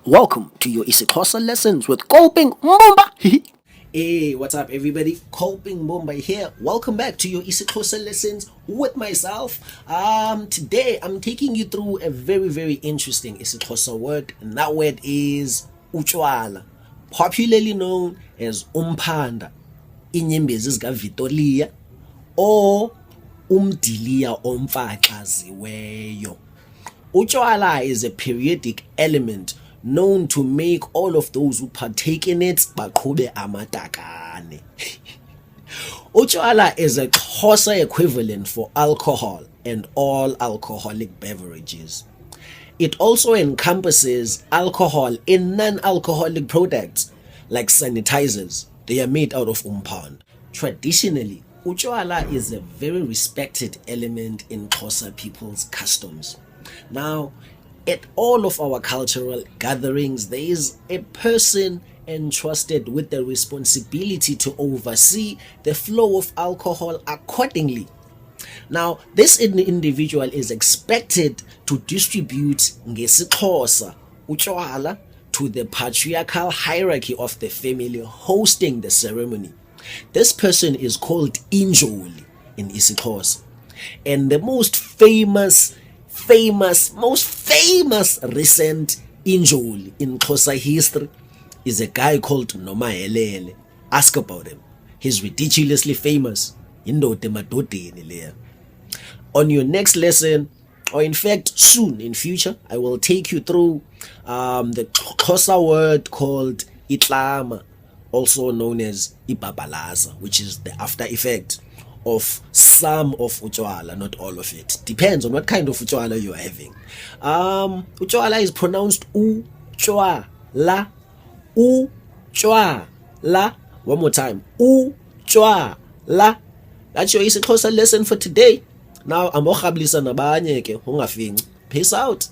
Welcome to your IsiXhosa lessons with Kolping Mbumba. Hey, what's up everybody? Kolping Mbumba here. Welcome back to your IsiXhosa lessons with myself. Today I'm taking you through a very interesting IsiXhosa word, and that word is Utywala, popularly known as umphanda, iinyembezi Vitoliya, or umdiliya omfaxaziweyo. Utywala is a periodic element known to make all of those who partake in it baqhube amatakane. Utywala is a Xhosa equivalent for alcohol and all alcoholic beverages. It also encompasses alcohol in non-alcoholic products like sanitizers. They are made out of umphanda. Traditionally, Utywala is a very respected element in Xhosa people's customs. Now, at all of our cultural gatherings, there is a person entrusted with the responsibility to oversee the flow of alcohol accordingly. Now, this individual is expected to distribute IsiXhosa utywala to the patriarchal hierarchy of the family hosting the ceremony. This person is called Injoli in IsiXhosa, and the most famous recent Injoli in Xhosa history is a guy called Nomahelele. Ask about him. He's ridiculously famous. Yindoda, emadodeni leyo. On your next lesson, or in fact soon in future, I will take you through the Xhosa word called itlama, also known as ibabalaza, which is the after effect of some of utywala, not all of it. Depends on what kind of utywala you're having. Utywala is pronounced utywala. Utywala. One more time. Utywala. That's your IsiXhosa lesson for today. Now, I'm nabanye ke ungafinci. Peace out.